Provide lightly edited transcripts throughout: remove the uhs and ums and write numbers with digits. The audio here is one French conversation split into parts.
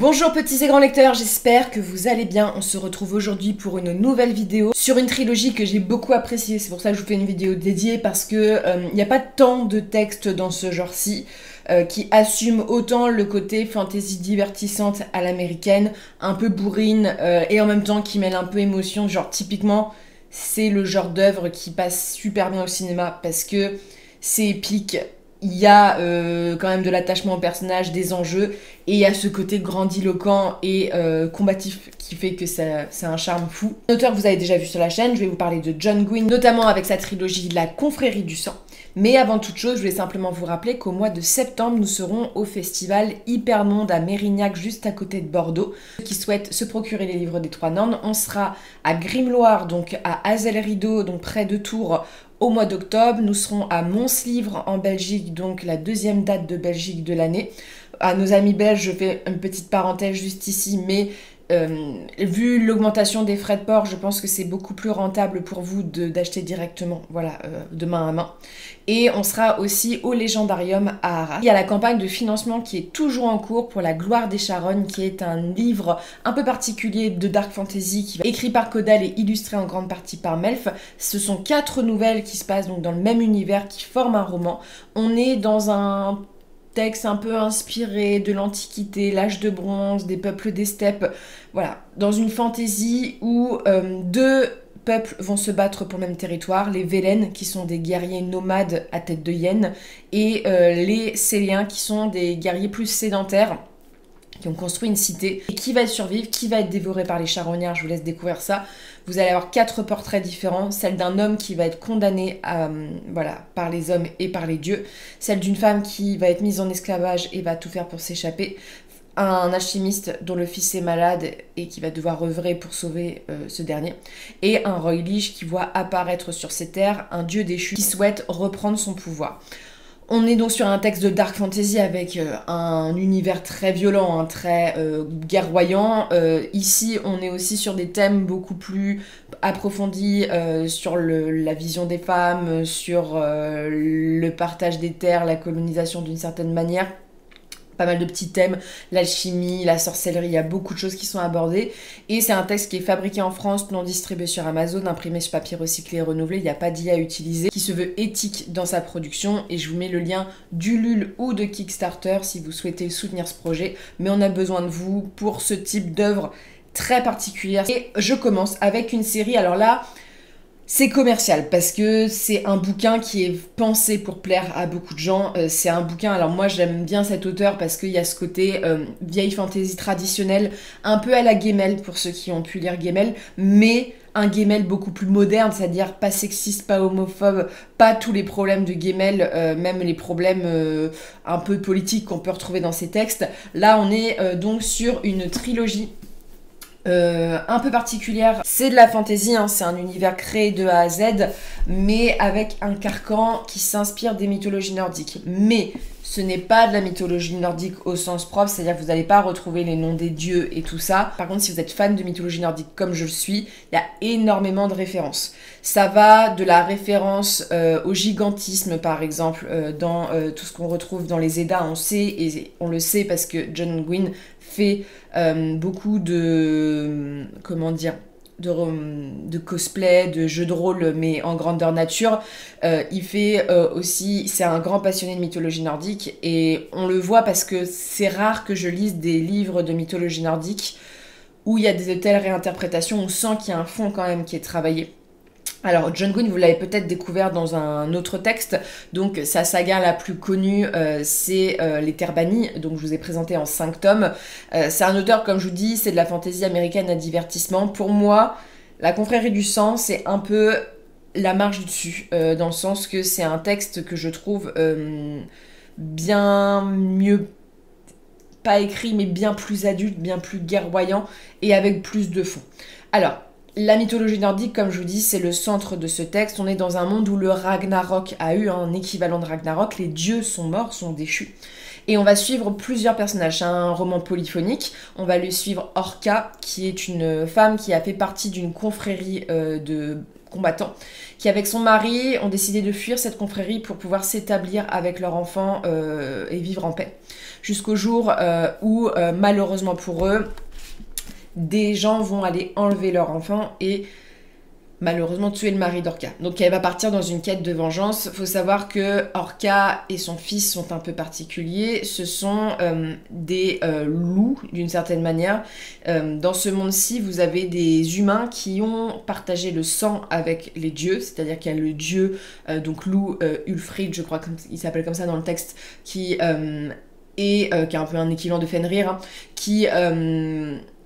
Bonjour petits et grands lecteurs, j'espère que vous allez bien. On se retrouve aujourd'hui pour une nouvelle vidéo sur une trilogie que j'ai beaucoup appréciée. C'est pour ça que je vous fais une vidéo dédiée parce que il n'y a pas tant de textes dans ce genre-ci qui assument autant le côté fantasy divertissante à l'américaine, un peu bourrine et en même temps qui mêle un peu émotion. Genre typiquement, c'est le genre d'œuvre qui passe super bien au cinéma parce que c'est épique. Il y a quand même de l'attachement au personnage, des enjeux, et il y a ce côté grandiloquent et combatif qui fait que c'est un charme fou. L'auteur que vous avez déjà vu sur la chaîne, je vais vous parler de John Gwynne, notamment avec sa trilogie La Confrérie du Sang. Mais avant toute chose, je voulais simplement vous rappeler qu'au mois de septembre, nous serons au festival Hypermonde à Mérignac, juste à côté de Bordeaux. Ceux qui souhaitent se procurer les livres des Trois Nornes, on sera à Grimloire, donc à Azel-Rideau, donc près de Tours, au mois d'octobre. Nous serons à Mons-Livre en Belgique, donc la deuxième date de Belgique de l'année. À nos amis belges, je fais une petite parenthèse juste ici, mais vu l'augmentation des frais de port, je pense que c'est beaucoup plus rentable pour vous d'acheter directement, voilà, de main à main. Et on sera aussi au Légendarium à Arras. Il y a la campagne de financement qui est toujours en cours pour La Gloire des Charognes, qui est un livre un peu particulier de dark fantasy, qui va écrit par Caudal et illustré en grande partie par Melf. Ce sont 4 nouvelles qui se passent donc dans le même univers, qui forment un roman. On est dans un texte un peu inspiré de l'Antiquité, l'âge de bronze, des peuples des steppes, voilà, dans une fantaisie où deux peuples vont se battre pour le même territoire, les Vélènes qui sont des guerriers nomades à tête de hyène, et les Séliens qui sont des guerriers plus sédentaires, qui ont construit une cité. Et qui va survivre, qui va être dévoré par les charognards, je vous laisse découvrir ça. Vous allez avoir 4 portraits différents, celle d'un homme qui va être condamné voilà, par les hommes et par les dieux, celle d'une femme qui va être mise en esclavage et va tout faire pour s'échapper, un alchimiste dont le fils est malade et qui va devoir œuvrer pour sauver ce dernier, et un Roylige qui voit apparaître sur ces terres un dieu déchu qui souhaite reprendre son pouvoir. On est donc sur un texte de dark fantasy avec un univers très violent, très guerroyant. Ici, on est aussi sur des thèmes beaucoup plus approfondis sur la vision des femmes, sur le partage des terres, la colonisation d'une certaine manière. Pas mal de petits thèmes, l'alchimie, la sorcellerie, il y a beaucoup de choses qui sont abordées. Et c'est un texte qui est fabriqué en France, non distribué sur Amazon, imprimé sur papier recyclé et renouvelé, il n'y a pas d'IA utilisé, qui se veut éthique dans sa production. Et je vous mets le lien d'Ulule ou de Kickstarter si vous souhaitez soutenir ce projet. Mais on a besoin de vous pour ce type d'œuvre très particulière. Et je commence avec une série, alors là, c'est commercial parce que c'est un bouquin qui est pensé pour plaire à beaucoup de gens. C'est un bouquin, alors moi j'aime bien cet auteur parce qu'il y a ce côté vieille fantasy traditionnelle, un peu à la Gemmell pour ceux qui ont pu lire Gemmell, mais un Gemmell beaucoup plus moderne, c'est-à-dire pas sexiste, pas homophobe, pas tous les problèmes de Gemmell, même les problèmes un peu politiques qu'on peut retrouver dans ses textes. Là on est donc sur une trilogie un peu particulière. C'est de la fantasy, hein, c'est un univers créé de A à Z, mais avec un carcan qui s'inspire des mythologies nordiques. Mais ce n'est pas de la mythologie nordique au sens propre, c'est-à-dire que vous n'allez pas retrouver les noms des dieux et tout ça. Par contre, si vous êtes fan de mythologie nordique comme je le suis, il y a énormément de références. Ça va de la référence au gigantisme, par exemple, dans tout ce qu'on retrouve dans les Eddas, on sait, et on le sait parce que John Gwynne fait beaucoup de, comment dire, de cosplay, de jeux de rôle, mais en grandeur nature. Il fait aussi, c'est un grand passionné de mythologie nordique, et on le voit parce que c'est rare que je lise des livres de mythologie nordique où il y a de telles réinterprétations, on sent qu'il y a un fond quand même qui est travaillé. Alors, John Gwynne, vous l'avez peut-être découvert dans un autre texte, donc sa saga la plus connue, c'est Les Terres Bannies, donc je vous ai présenté en 5 tomes. C'est un auteur, comme je vous dis, c'est de la fantaisie américaine à divertissement. Pour moi, La Confrérie du Sang, c'est un peu la marche du dessus, dans le sens que c'est un texte que je trouve bien mieux, pas écrit, mais bien plus adulte, bien plus guerroyant, et avec plus de fond. Alors, la mythologie nordique, comme je vous dis, c'est le centre de ce texte. On est dans un monde où le Ragnarok a eu un équivalent de Ragnarok. Les dieux sont morts, sont déchus. Et on va suivre plusieurs personnages. C'est un roman polyphonique. On va lui suivre Orca, qui est une femme qui a fait partie d'une confrérie de combattants, qui avec son mari ont décidé de fuir cette confrérie pour pouvoir s'établir avec leur enfant et vivre en paix. Jusqu'au jour où, malheureusement pour eux, des gens vont aller enlever leur enfant et malheureusement tuer le mari d'Orca. Donc elle va partir dans une quête de vengeance. Faut savoir que Orca et son fils sont un peu particuliers. Ce sont des loups d'une certaine manière. Dans ce monde-ci, vous avez des humains qui ont partagé le sang avec les dieux, c'est-à-dire qu'il y a le dieu, donc loup Ulfrid, je crois qu'il s'appelle comme ça dans le texte, qui est un peu un équivalent de Fenrir, hein, qui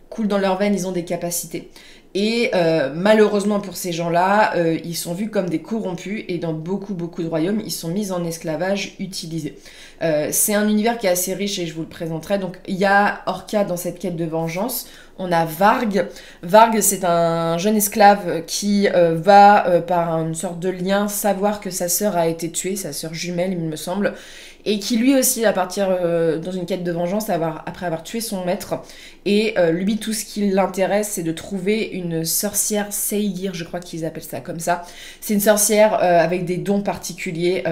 coule dans leurs veines, ils ont des capacités. Et malheureusement pour ces gens-là, ils sont vus comme des corrompus et dans beaucoup de royaumes, ils sont mis en esclavage, utilisés. C'est un univers qui est assez riche et je vous le présenterai. Donc il y a Orca dans cette quête de vengeance. On a Varg. Varg, c'est un jeune esclave qui va, par une sorte de lien, savoir que sa sœur a été tuée, sa sœur jumelle, il me semble, et qui lui aussi va partir dans une quête de vengeance après avoir tué son maître. Et lui, tout ce qui l'intéresse, c'est de trouver une sorcière Seigir, je crois qu'ils appellent ça comme ça. C'est une sorcière avec des dons particuliers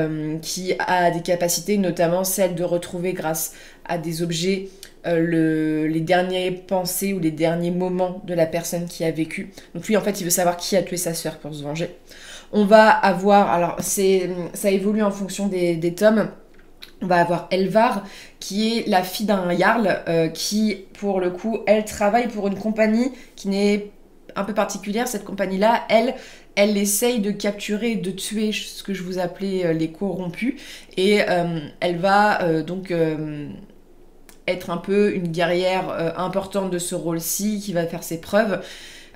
qui a des capacités, notamment celle de retrouver grâce à des objets les dernières pensées ou les derniers moments de la personne qui a vécu. Donc lui, en fait, il veut savoir qui a tué sa sœur pour se venger. On va avoir, alors ça évolue en fonction des tomes. On va avoir Elvar, qui est la fille d'un jarl, qui, pour le coup, elle travaille pour une compagnie qui n'est un peu particulière. Cette compagnie-là, elle essaye de capturer et de tuer ce que je vous appelais les corrompus. Et elle va donc être un peu une guerrière importante de ce rôle-ci, qui va faire ses preuves,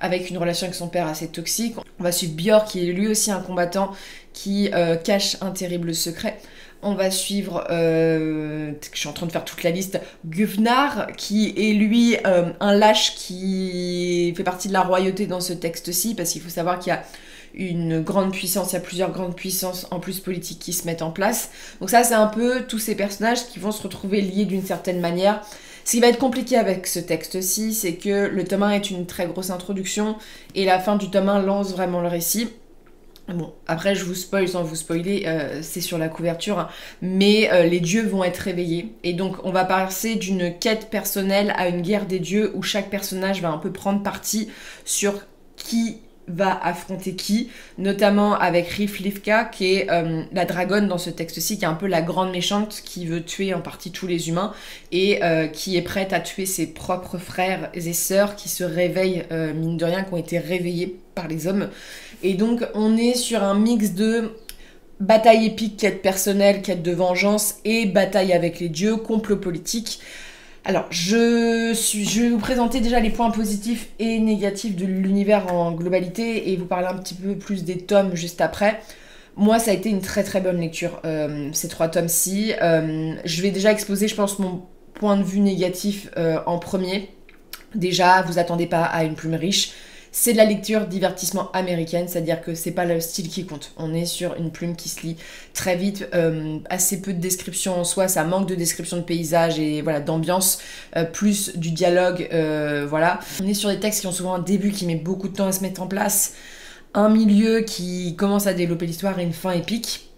avec une relation avec son père assez toxique. On va suivre Björk, qui est lui aussi un combattant qui cache un terrible secret. On va suivre, je suis en train de faire toute la liste, Gufnar, qui est lui un lâche qui fait partie de la royauté dans ce texte-ci, parce qu'il faut savoir qu'il y a une grande puissance, il y a plusieurs grandes puissances en plus politiques qui se mettent en place. Donc ça, c'est un peu tous ces personnages qui vont se retrouver liés d'une certaine manière. Ce qui va être compliqué avec ce texte-ci, c'est que le tome 1 est une très grosse introduction, et la fin du tome 1 lance vraiment le récit. Bon, après je vous spoil sans vous spoiler, c'est sur la couverture, hein, mais les dieux vont être réveillés. Et donc on va passer d'une quête personnelle à une guerre des dieux où chaque personnage va un peu prendre parti sur qui va affronter qui, notamment avec Riflivka, qui est la dragonne dans ce texte-ci, qui est un peu la grande méchante qui veut tuer en partie tous les humains et qui est prête à tuer ses propres frères et sœurs qui se réveillent, mine de rien, qui ont été réveillés par les hommes. Et donc on est sur un mix de bataille épique, quête personnelle, quête de vengeance et bataille avec les dieux, complot politique. Alors, je vais vous présenter déjà les points positifs et négatifs de l'univers en globalité et vous parler un petit peu plus des tomes juste après. Moi, ça a été une très très bonne lecture, ces 3 tomes-ci. Je vais déjà exposer, je pense, mon point de vue négatif en premier. Déjà, vous attendez pas à une plume riche. C'est de la lecture divertissement américaine, c'est-à-dire que c'est pas le style qui compte. On est sur une plume qui se lit très vite, assez peu de description en soi, ça manque de description de paysage et voilà, d'ambiance, plus du dialogue, voilà. On est sur des textes qui ont souvent un début qui met beaucoup de temps à se mettre en place, un milieu qui commence à développer l'histoire et une fin épique.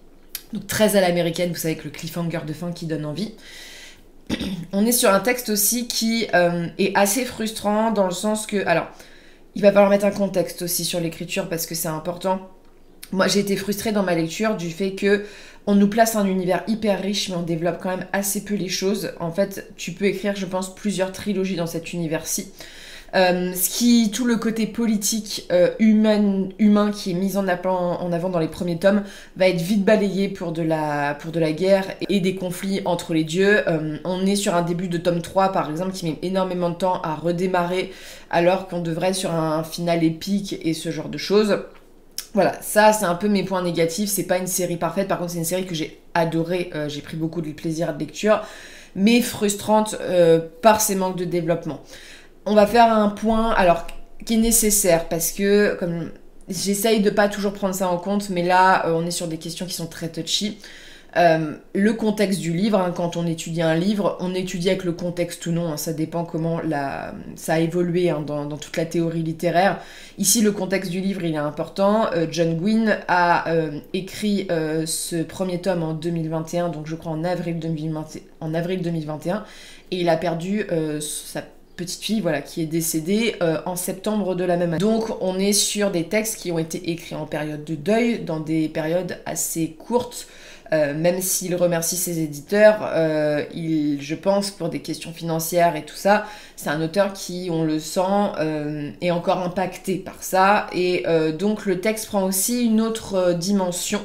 Donc très à l'américaine, vous savez, que le cliffhanger de fin qui donne envie. On est sur un texte aussi qui est assez frustrant dans le sens que... Alors, il va falloir mettre un contexte aussi sur l'écriture parce que c'est important. Moi, j'ai été frustrée dans ma lecture du fait que on nous place un univers hyper riche, mais on développe quand même assez peu les choses. En fait, tu peux écrire, je pense, plusieurs trilogies dans cet univers-ci. Tout le côté politique humain qui est mis en avant dans les premiers tomes va être vite balayé pour de la guerre et des conflits entre les dieux. On est sur un début de tome 3 par exemple qui met énormément de temps à redémarrer alors qu'on devrait être sur un final épique et ce genre de choses. Voilà, ça c'est un peu mes points négatifs, c'est pas une série parfaite, par contre c'est une série que j'ai adorée, j'ai pris beaucoup de plaisir de lecture, mais frustrante par ses manques de développement. On va faire un point, alors, qui est nécessaire, parce que, comme j'essaye de pas toujours prendre ça en compte, mais là, on est sur des questions qui sont très touchy. Le contexte du livre, hein, quand on étudie un livre, on étudie avec le contexte ou non, hein, ça dépend comment ça a évolué hein, dans toute la théorie littéraire. Ici, le contexte du livre, il est important. John Gwynne a écrit ce premier tome en 2021, donc je crois en avril 2021, et il a perdu sa petite fille voilà, qui est décédée en septembre de la même année. Donc on est sur des textes qui ont été écrits en période de deuil, dans des périodes assez courtes, même s'il remercie ses éditeurs, je pense, pour des questions financières et tout ça, c'est un auteur qui, on le sent, est encore impacté par ça, et donc le texte prend aussi une autre dimension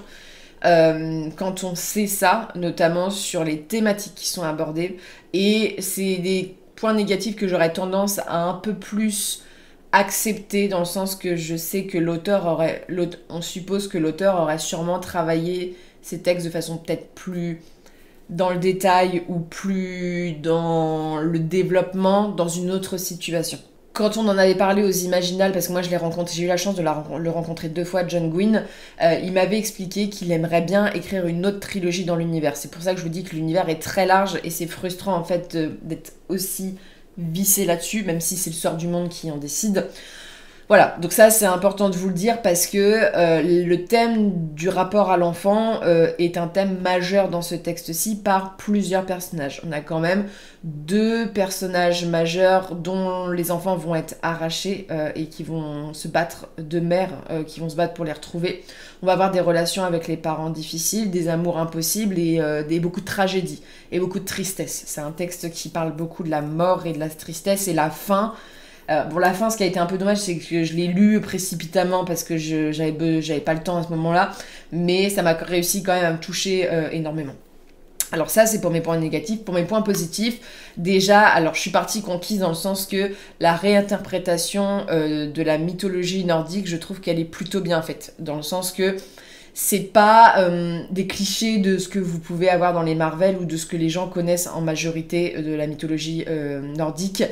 quand on sait ça, notamment sur les thématiques qui sont abordées, et c'est des points négatifs que j'aurais tendance à un peu plus accepter, dans le sens que je sais que on suppose que l'auteur aurait sûrement travaillé ses textes de façon peut-être plus dans le détail ou plus dans le développement dans une autre situation. Quand on en avait parlé aux Imaginales, parce que moi j'ai eu la chance de le rencontrer 2 fois, John Gwynne, il m'avait expliqué qu'il aimerait bien écrire une autre trilogie dans l'univers. C'est pour ça que je vous dis que l'univers est très large et c'est frustrant en fait d'être aussi vissé là-dessus, même si c'est le sort du monde qui en décide. Voilà, donc ça c'est important de vous le dire parce que le thème du rapport à l'enfant est un thème majeur dans ce texte-ci par plusieurs personnages. On a quand même 2 personnages majeurs dont les enfants vont être arrachés et qui vont se battre, 2 mères qui vont se battre pour les retrouver. On va avoir des relations avec les parents difficiles, des amours impossibles et beaucoup de tragédies et beaucoup de tristesse. C'est un texte qui parle beaucoup de la mort et de la tristesse, et la fin. Bon, la fin, ce qui a été un peu dommage, c'est que je l'ai lu précipitamment parce que j'avais pas le temps à ce moment-là, mais ça m'a réussi quand même à me toucher énormément. Alors ça, c'est pour mes points négatifs. Pour mes points positifs, déjà, alors je suis partie conquise dans le sens que la réinterprétation de la mythologie nordique, je trouve qu'elle est plutôt bien faite, dans le sens que c'est pas des clichés de ce que vous pouvez avoir dans les Marvel ou de ce que les gens connaissent en majorité de la mythologie nordique.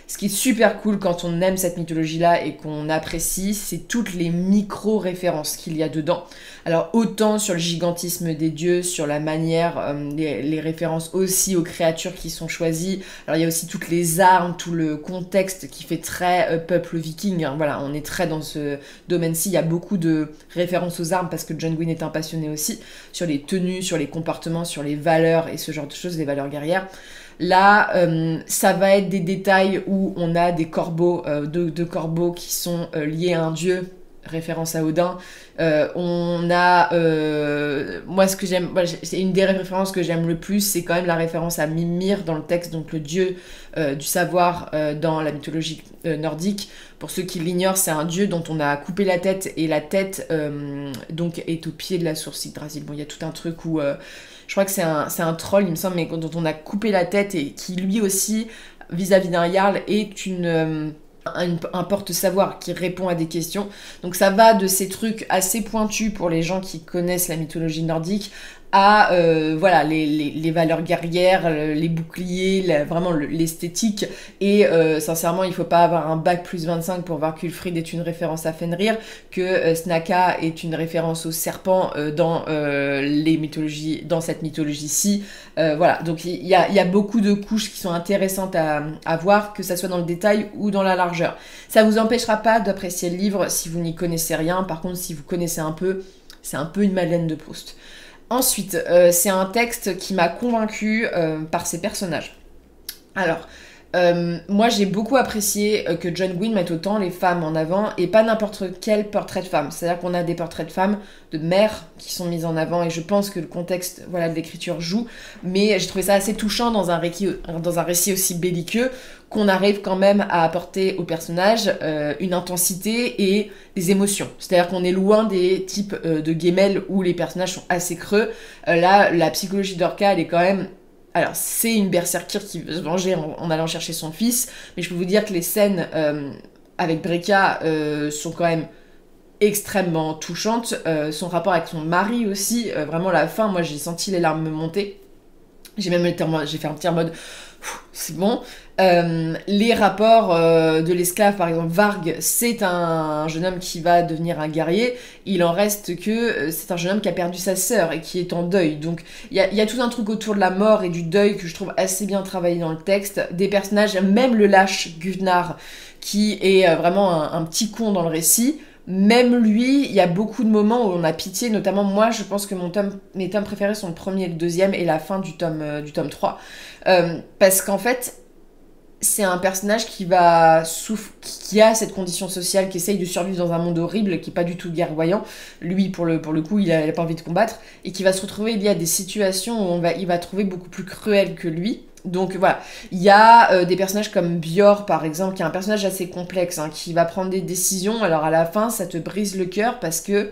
Ce qui est super cool quand on aime cette mythologie-là et qu'on apprécie, c'est toutes les micro-références qu'il y a dedans. Alors autant sur le gigantisme des dieux, sur la manière, les références aussi aux créatures qui sont choisies. Alors il y a aussi toutes les armes, tout le contexte qui fait très peuple viking. Hein. Voilà, on est très dans ce domaine-ci. Il y a beaucoup de références aux armes parce que John Gwynne est un passionné aussi, sur les tenues, sur les comportements, sur les valeurs et ce genre de choses, les valeurs guerrières. Là, ça va être des détails où on a des corbeaux, deux corbeaux qui sont liés à un dieu, référence à Odin. On a... moi, ce que j'aime... c'est une des références que j'aime le plus, c'est quand même la référence à Mimir dans le texte, donc le dieu du savoir dans la mythologie nordique. Pour ceux qui l'ignorent, c'est un dieu dont on a coupé la tête, et la tête donc est au pied de la source Yggdrasil. Bon, il y a tout un truc où... je crois que c'est un troll, il me semble, mais dont on a coupé la tête et qui lui aussi, vis-à-vis d'un jarl, est un porte-savoir qui répond à des questions. Donc ça va de ces trucs assez pointus pour les gens qui connaissent la mythologie nordique à voilà, les valeurs guerrières, les boucliers, vraiment l'esthétique. Et sincèrement, il faut pas avoir un bac plus 25 pour voir qu'Ulfrid est une référence à Fenrir, que Snaka est une référence au serpent dans cette mythologie-ci. Voilà, donc il y a beaucoup de couches qui sont intéressantes à voir, que ça soit dans le détail ou dans la largeur. Ça vous empêchera pas d'apprécier le livre si vous n'y connaissez rien. Par contre, si vous connaissez un peu, c'est un peu une Madeleine de Proust. Ensuite, c'est un texte qui m'a convaincue par ses personnages. Alors, moi j'ai beaucoup apprécié que John Gwynne mette autant les femmes en avant, et pas n'importe quel portrait de femme. C'est-à-dire qu'on a des portraits de femmes, de mères qui sont mises en avant, et je pense que le contexte de l'écriture joue, mais j'ai trouvé ça assez touchant dans un récit aussi belliqueux, qu'on arrive quand même à apporter aux personnages une intensité et des émotions. C'est-à-dire qu'on est loin des types de Gemmel où les personnages sont assez creux. Là, la psychologie d'Orca, elle est quand même... Alors, c'est une berserkir qui veut se venger en allant chercher son fils, mais je peux vous dire que les scènes avec Brekka sont quand même extrêmement touchantes. Son rapport avec son mari aussi, vraiment la fin, moi j'ai senti les larmes me monter. J'ai fait un petit mode... C'est bon. Les rapports de l'esclave, par exemple, Varg, c'est un jeune homme qui va devenir un guerrier. Il en reste que c'est un jeune homme qui a perdu sa sœur et qui est en deuil. Donc il y a tout un truc autour de la mort et du deuil que je trouve assez bien travaillé dans le texte. Des personnages, même le lâche Gunnar, qui est vraiment un petit con dans le récit. Même lui, il y a beaucoup de moments où on a pitié, notamment moi, je pense que mes tomes préférés sont le premier et le deuxième et la fin du tome 3. Parce qu'en fait, c'est un personnage qui a cette condition sociale, qui essaye de survivre dans un monde horrible, qui est pas du tout guerroyant. Lui, pour le coup, il a pas envie de combattre, et qui va se retrouver lié à des situations où il va trouver beaucoup plus cruel que lui. Donc voilà, il y a des personnages comme Björn par exemple, qui est un personnage assez complexe, hein, qui va prendre des décisions, alors à la fin ça te brise le cœur parce que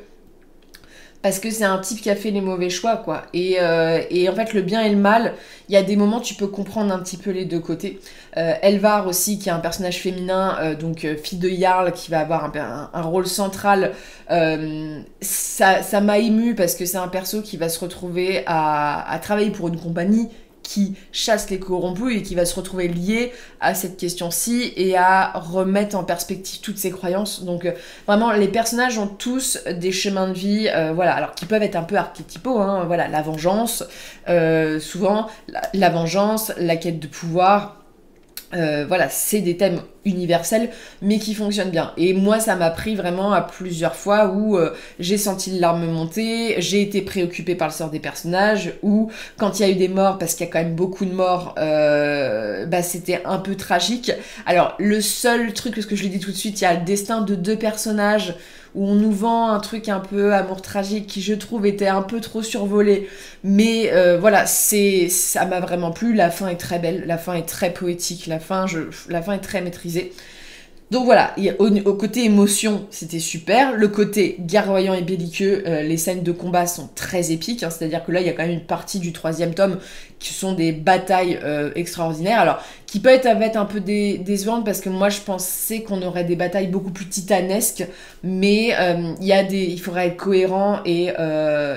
c'est un type qui a fait les mauvais choix, quoi. Et en fait, le bien et le mal, il y a des moments, tu peux comprendre un petit peu les deux côtés. Elvar aussi, qui est un personnage féminin, donc fille de Jarl, qui va avoir un rôle central. Ça m'a ému parce que c'est un perso qui va se retrouver à travailler pour une compagnie qui chasse les corrompus et qui va se retrouver lié à cette question-ci et à remettre en perspective toutes ses croyances. Donc vraiment, les personnages ont tous des chemins de vie, voilà, alors qui peuvent être un peu archétypaux, hein, voilà, la vengeance, souvent, la vengeance, la quête de pouvoir. Voilà, c'est des thèmes universels, mais qui fonctionnent bien. Et moi, ça m'a pris vraiment à plusieurs fois où j'ai senti les larmes monter, j'ai été préoccupée par le sort des personnages, ou quand il y a eu des morts, parce qu'il y a quand même beaucoup de morts, c'était un peu tragique. Alors, le seul truc, parce que je l'ai dit tout de suite, il y a le destin de 2 personnages, où on nous vend un truc un peu amour tragique qui je trouve était un peu trop survolé, mais voilà, ça m'a vraiment plu. La fin est très belle, la fin est très poétique, la fin est très maîtrisée. Donc voilà, au côté émotion, c'était super. Le côté guerroyant et belliqueux, les scènes de combat sont très épiques, hein, c'est-à-dire que là, il y a quand même une partie du 3e tome qui sont des batailles extraordinaires. Alors, qui peut être un peu décevantes parce que moi, je pensais qu'on aurait des batailles beaucoup plus titanesques, mais il faudrait être cohérent et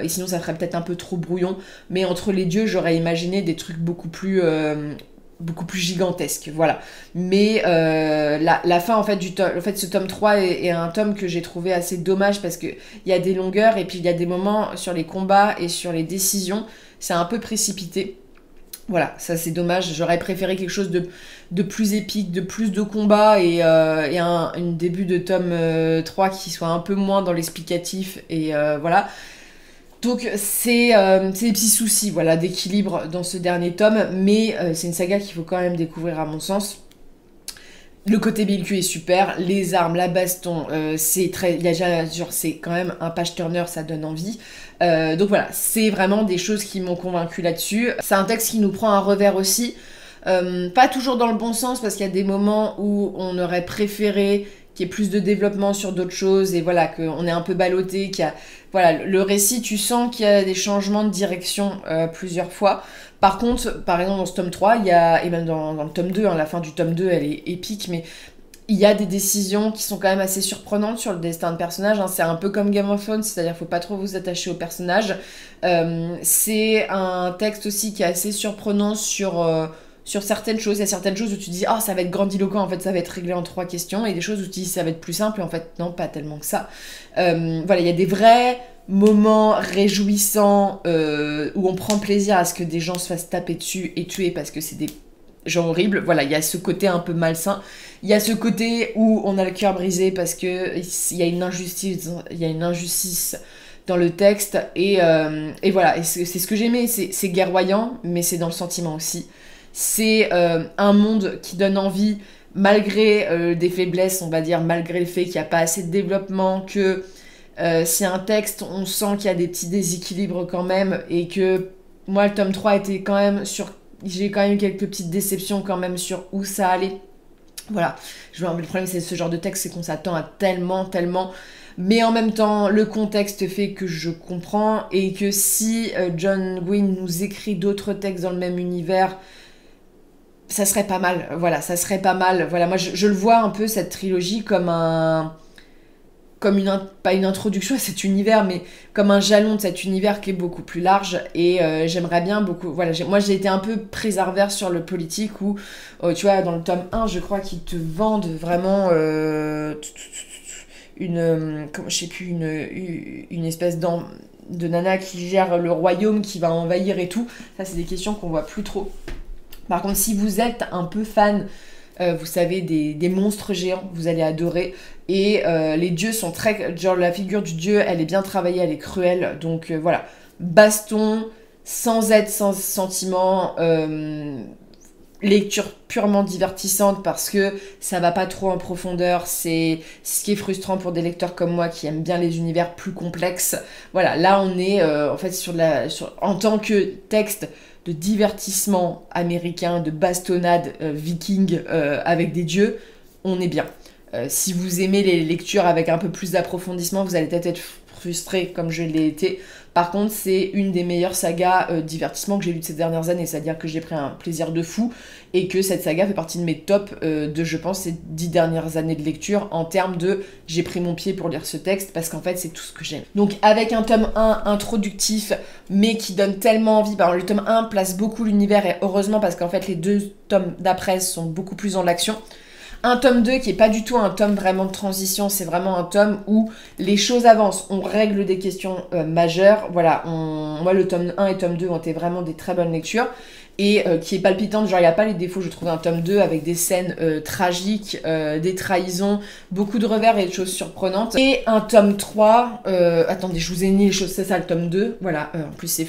sinon, ça ferait peut-être un peu trop brouillon. Mais entre les dieux, j'aurais imaginé des trucs beaucoup plus gigantesque, voilà. Mais la fin, en fait, ce tome 3 est un tome que j'ai trouvé assez dommage parce qu'il y a des longueurs et puis il y a des moments sur les combats et sur les décisions, c'est un peu précipité. Voilà, ça c'est dommage, j'aurais préféré quelque chose de plus épique, de plus de combats et un début de tome 3 qui soit un peu moins dans l'explicatif et voilà. Donc c'est des petits soucis, voilà, d'équilibre dans ce dernier tome, mais c'est une saga qu'il faut quand même découvrir à mon sens. Le côté BLQ est super, les armes, la baston, c'est quand même un page turner, ça donne envie. Donc voilà, c'est vraiment des choses qui m'ont convaincu là-dessus. C'est un texte qui nous prend un revers aussi, pas toujours dans le bon sens parce qu'il y a des moments où on aurait préféré qu'il y ait plus de développement sur d'autres choses et voilà, qu'on est un peu ballotté, voilà, le récit, tu sens qu'il y a des changements de direction plusieurs fois. Par contre, par exemple, dans ce tome 3, et même dans le tome 2, hein, la fin du tome 2, elle est épique, mais il y a des décisions qui sont quand même assez surprenantes sur le destin de personnage, hein. C'est un peu comme Game of Thrones, c'est-à-dire qu'il faut pas trop vous attacher au personnage. C'est un texte aussi qui est assez surprenant sur certaines choses. Il y a certaines choses où tu dis « Ah, ça va être grandiloquent, en fait, ça va être réglé en 3 questions », et des choses où tu dis « Ça va être plus simple », et en fait, non, pas tellement que ça. Voilà, il y a des vrais moments réjouissants où on prend plaisir à ce que des gens se fassent taper dessus et tuer parce que c'est des gens horribles. Voilà, il y a ce côté un peu malsain. Il y a ce côté où on a le cœur brisé parce que il y a une injustice dans le texte et voilà, et c'est ce que j'aimais, c'est guerroyant, mais c'est dans le sentiment aussi. C'est un monde qui donne envie, malgré des faiblesses, on va dire, malgré le fait qu'il n'y a pas assez de développement, que c'est un texte, on sent qu'il y a des petits déséquilibres quand même, et que moi, le tome 3 était quand même j'ai quand même eu quelques petites déceptions quand même sur où ça allait. Voilà, le problème c'est ce genre de texte, c'est qu'on s'attend à tellement, mais en même temps, le contexte fait que je comprends, et que si John Gwynne nous écrit d'autres textes dans le même univers, ça serait pas mal, voilà, ça serait pas mal. Voilà, moi je le vois un peu cette trilogie comme comme pas une introduction à cet univers, mais comme un jalon de cet univers qui est beaucoup plus large. Et j'aimerais bien beaucoup... Voilà, moi j'ai été un peu prise à revers sur le politique où, tu vois, dans le tome 1, je crois qu'ils te vendent vraiment je sais plus, une espèce de nana qui gère le royaume, qui va envahir et tout. Ça, c'est des questions qu'on voit plus trop. Par contre, si vous êtes un peu fan, vous savez, des monstres géants, vous allez adorer. Et les dieux sont très... Genre, la figure du dieu, elle est bien travaillée, elle est cruelle. Donc, voilà. Baston, sans aide, sans sentiment. Lecture purement divertissante parce que ça va pas trop en profondeur. C'est ce qui est frustrant pour des lecteurs comme moi qui aiment bien les univers plus complexes. Voilà, là, on est en fait en tant que texte de divertissement américain, de bastonnade viking avec des dieux, on est bien. Si vous aimez les lectures avec un peu plus d'approfondissement, vous allez peut-être être frustré comme je l'ai été. Par contre, c'est une des meilleures sagas divertissement que j'ai lues de ces dernières années, c'est-à-dire que j'ai pris un plaisir de fou et que cette saga fait partie de mes tops de, je pense, ces 10 dernières années de lecture en termes de j'ai pris mon pied pour lire ce texte parce qu'en fait, c'est tout ce que j'aime. Donc, avec un tome 1 introductif, mais qui donne tellement envie. Le tome 1 place beaucoup l'univers et heureusement parce qu'en fait, les 2 tomes d'après sont beaucoup plus dans l'action. Un tome 2 qui est pas du tout un tome vraiment de transition, c'est vraiment un tome où les choses avancent, on règle des questions majeures. Voilà, moi le tome 1 et tome 2 ont été vraiment des très bonnes lectures et qui est palpitante, genre il n'y a pas les défauts, je trouve, un tome 2 avec des scènes tragiques, des trahisons, beaucoup de revers et des choses surprenantes. Et un tome 3, attendez, je vous ai mis les choses, c'est ça le tome 2, voilà, en plus c'est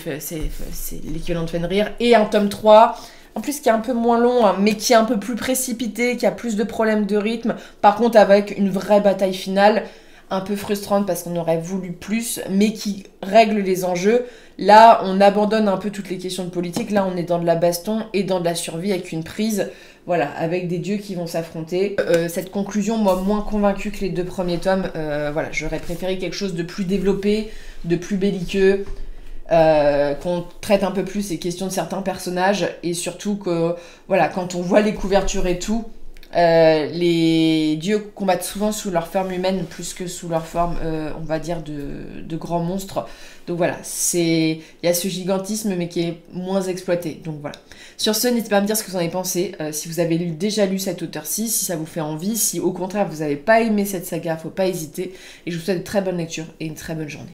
l'équivalent de Fenrir. Et un tome 3... En plus, qui est un peu moins long, hein, mais qui est un peu plus précipité, qui a plus de problèmes de rythme. Par contre, avec une vraie bataille finale, un peu frustrante parce qu'on aurait voulu plus, mais qui règle les enjeux. Là, on abandonne un peu toutes les questions de politique. Là, on est dans de la baston et dans de la survie avec une prise, voilà, avec des dieux qui vont s'affronter. Cette conclusion, moi, moins convaincue que les 2 premiers tomes. Voilà, j'aurais préféré quelque chose de plus développé, de plus belliqueux. Qu'on traite un peu plus les questions de certains personnages et surtout que voilà, quand on voit les couvertures et tout, les dieux combattent souvent sous leur forme humaine plus que sous leur forme on va dire de grands monstres. Donc voilà, il y a ce gigantisme mais qui est moins exploité. Donc voilà. Sur ce, n'hésitez pas à me dire ce que vous en avez pensé, si vous avez déjà lu cet auteur-ci, si ça vous fait envie, si au contraire vous n'avez pas aimé cette saga, faut pas hésiter et je vous souhaite une très bonne lecture et une très bonne journée.